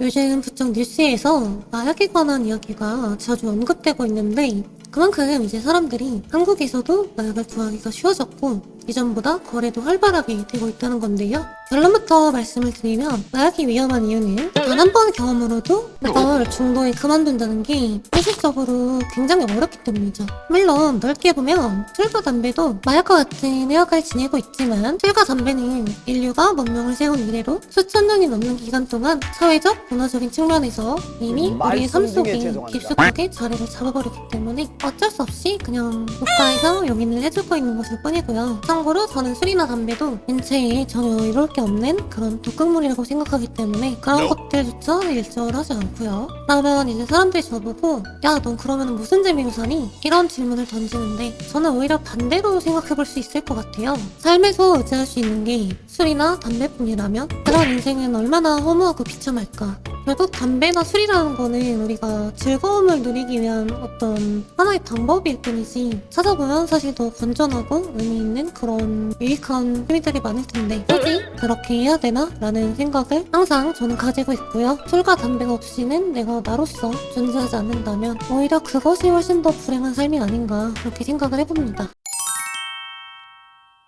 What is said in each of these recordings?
요즘 부쩍 뉴스에서 마약에 관한 이야기가 자주 언급되고 있는데 그만큼 이제 사람들이 한국에서도 마약을 구하기가 쉬워졌고 이전보다 거래도 활발하게 되고 있다는 건데요. 결론부터 말씀을 드리면 마약이 위험한 이유는 단 한 번 경험으로도 이걸 중도에 그만둔다는 게 현실적으로 굉장히 어렵기 때문이죠. 물론 넓게 보면 술과 담배도 마약과 같은 해악을 지니고 있지만 술과 담배는 인류가 문명을 세운 이래로 수천 년이 넘는 기간 동안 사회적, 문화적인 측면에서 이미 우리의 삶 속에 깊숙하게 자리를 잡아버렸기 때문에 어쩔 수 없이 그냥 국가에서 용인을 해주고 있는 것일 뿐이고요. 참고로 저는 술이나 담배도 인체에 전혀 이룰 게 없는 그런 독극물이라고 생각하기 때문에 그런 것들조차 일조를 하지 않고요. 그러면 이제 사람들이 저보고 야, 넌 그러면 무슨 재미로 사니? 이런 질문을 던지는데 저는 오히려 반대로 생각해볼 수 있을 것 같아요. 삶에서 의지할 수 있는 게 술이나 담배뿐이라면 그런 인생은 얼마나 허무하고 비참할까. 결국 담배나 술이라는 거는 우리가 즐거움을 누리기 위한 어떤 하나의 방법일 뿐이지 찾아보면 사실 더 건전하고 의미 있는 그런 유익한 취미들이 많을 텐데 굳이 그렇게 해야 되나? 라는 생각을 항상 저는 가지고 있고요. 술과 담배가 없이는 내가 나로서 존재하지 않는다면 오히려 그것이 훨씬 더 불행한 삶이 아닌가 그렇게 생각을 해봅니다.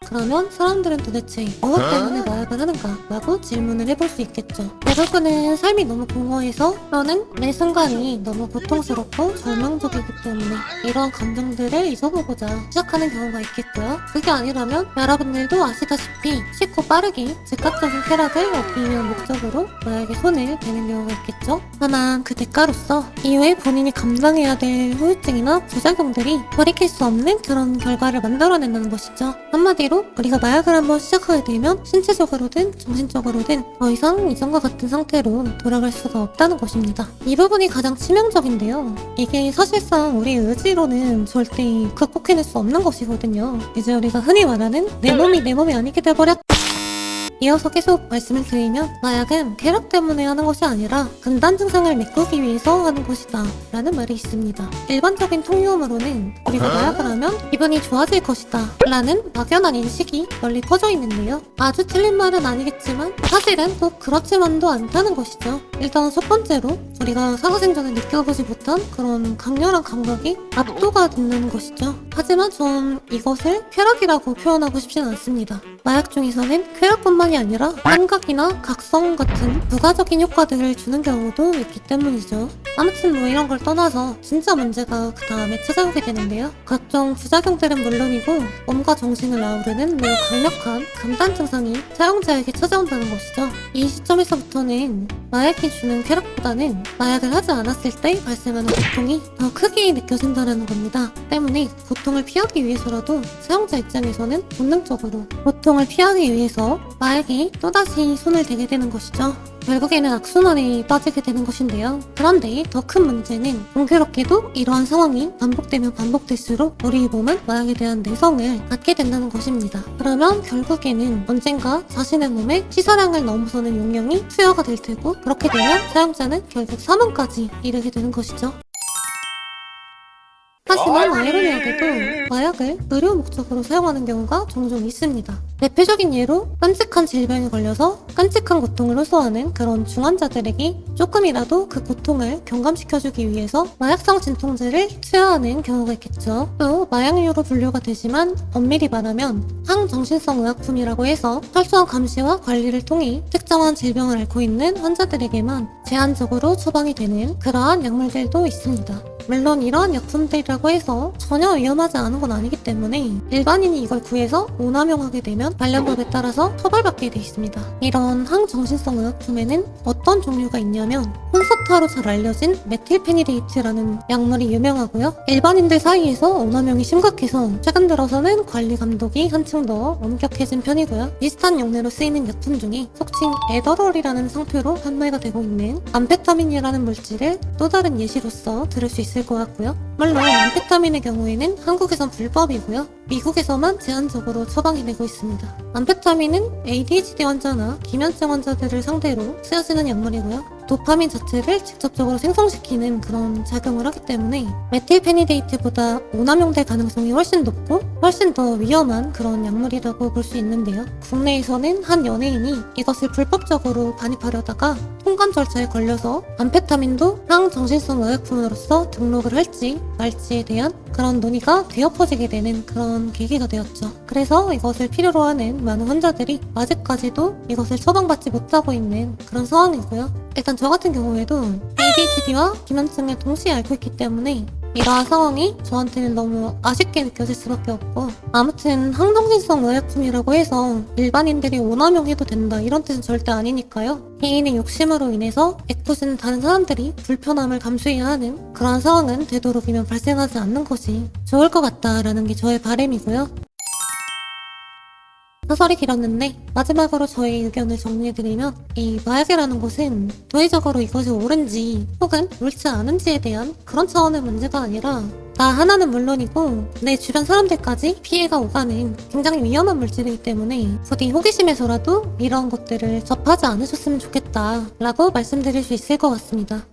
그러면 사람들은 도대체 무엇 때문에 마약을 하는가? 라고 질문을 해볼 수 있겠죠. 대부분은 삶이 너무 공허해서 또는 매 순간이 너무 고통스럽고 절망적이기 때문에 이러한 감정들을 잊어보고자 시작하는 경우가 있겠고요. 그게 아니라면 여러분들도 아시다시피 쉽고 빠르게 즉각적인 쾌락을 얻기 위한 목적으로 마약에 손을 대는 경우가 있겠죠. 다만 그 대가로서 이후에 본인이 감당해야 될 후유증이나 부작용들이 돌이킬 수 없는 그런 결과를 만들어낸다는 것이죠. 한마디로 우리가 마약을 한번 시작하게 되면 신체적으로든 정신적으로든 더 이상 이전과 같은 상태로 돌아갈 수가 없다는 것입니다. 이 부분이 가장 치명적인데요. 이게 사실상 우리의 의지로는 절대 극복해낼 수 없는 것이거든요. 이제 우리가 흔히 말하는 내 몸이 아니게 돼버렸다. 이어서 계속 말씀을 드리면 마약은 쾌락 때문에 하는 것이 아니라 금단 증상을 메꾸기 위해서 하는 것이다 라는 말이 있습니다. 일반적인 통용어로는 우리가 마약을 하면 기분이 좋아질 것이다 라는 막연한 인식이 널리 퍼져 있는데요. 아주 틀린 말은 아니겠지만 사실은 또 그렇지만도 않다는 것이죠. 일단 첫 번째로 우리가 살아생전에 느껴보지 못한 그런 강렬한 감각이 압도가 된다는 것이죠. 하지만 전 이것을 쾌락이라고 표현하고 싶진 않습니다. 마약 중에서는 쾌락뿐만이 아니라 감각이나 각성 같은 부가적인 효과들을 주는 경우도 있기 때문이죠. 아무튼 뭐 이런 걸 떠나서 진짜 문제가 그 다음에 찾아오게 되는데요. 각종 부작용들은 물론이고 몸과 정신을 아우르는 매우 강력한 금단 증상이 사용자에게 찾아온다는 것이죠. 이 시점에서부터는 마약이 주는 쾌락보다는 마약을 하지 않았을 때 발생하는 고통이 더 크게 느껴진다는 겁니다. 때문에 고통을 피하기 위해서라도 사용자 입장에서는 본능적으로 고통을 피하기 위해서 마약에 또다시 손을 대게 되는 것이죠. 결국에는 악순환에 빠지게 되는 것인데요. 그런데 더 큰 문제는 공교롭게도 이러한 상황이 반복되면 반복될수록 우리 몸은 마약에 대한 내성을 갖게 된다는 것입니다. 그러면 결국에는 언젠가 자신의 몸에 시사량을 넘어서는 용량이 투여가 될 테고 그렇게 되면 사용자는 결국 사망까지 이르게 되는 것이죠. 하지만 아이러니하게도 마약을 의료 목적으로 사용하는 경우가 종종 있습니다. 대표적인 예로 끔찍한 질병에 걸려서 끔찍한 고통을 호소하는 그런 중환자들에게 조금이라도 그 고통을 경감시켜주기 위해서 마약성 진통제를 투여하는 경우가 있겠죠. 또 마약류로 분류가 되지만 엄밀히 말하면 항정신성 의약품이라고 해서 철저한 감시와 관리를 통해 특정한 질병을 앓고 있는 환자들에게만 제한적으로 처방이 되는 그러한 약물들도 있습니다. 물론 이러한 약품들이라고 해서 전혀 위험하지 않은 건 아니기 때문에 일반인이 이걸 구해서 오남용하게 되면 관련 법에 따라서 처벌받게 돼 있습니다. 이런 항정신성 의약품에는 어떤 종류가 있냐면 콘서타로 잘 알려진 메틸페니데이트라는 약물이 유명하고요. 일반인들 사이에서 오남용이 심각해서 최근 들어서는 관리 감독이 한층 더 엄격해진 편이고요. 비슷한 용례로 쓰이는 약품 중에 속칭 에더럴이라는 상표로 판매가 되고 있는 암페타민이라는 물질을 또 다른 예시로서 들을 수 있을 것 같고요. 물론 암페타민의 경우에는 한국에선 불법이고요. 미국에서만 제한적으로 처방이 되고 있습니다. 암페타민은 ADHD 환자나 기면증 환자들을 상대로 쓰여지는 약물이고요. 도파민 자체를 직접적으로 생성시키는 그런 작용을 하기 때문에 메틸페니데이트보다 오남용될 가능성이 훨씬 높고 훨씬 더 위험한 그런 약물이라고 볼 수 있는데요. 국내에서는 한 연예인이 이것을 불법적으로 반입하려다가 통관 절차에 걸려서 암페타민도 향정신성 의약품으로서 등록을 할지 말지에 대한 그런 논의가 뒤엎어지게 되는 그런 계기가 되었죠. 그래서 이것을 필요로 하는 많은 환자들이 아직까지도 이것을 처방받지 못하고 있는 그런 상황이고요. 일단 저 같은 경우에도 ADHD와 기만증을 동시에 앓고 있기 때문에 이러한 상황이 저한테는 너무 아쉽게 느껴질 수밖에 없고, 아무튼 항정신성 의약품이라고 해서 일반인들이 오남용해도 된다 이런 뜻은 절대 아니니까요. 개인의 욕심으로 인해서 애꿎은 다른 사람들이 불편함을 감수해야 하는 그런 상황은 되도록이면 발생하지 않는 것이 좋을 것 같다라는 게 저의 바람이고요. 사설이 길었는데 마지막으로 저의 의견을 정리해드리면, 이 마약이라는 것은 도의적으로 이것이 옳은지 혹은 옳지 않은지에 대한 그런 차원의 문제가 아니라 나 하나는 물론이고 내 주변 사람들까지 피해가 오가는 굉장히 위험한 물질이기 때문에 부디 호기심에서라도 이런 것들을 접하지 않으셨으면 좋겠다 라고 말씀드릴 수 있을 것 같습니다.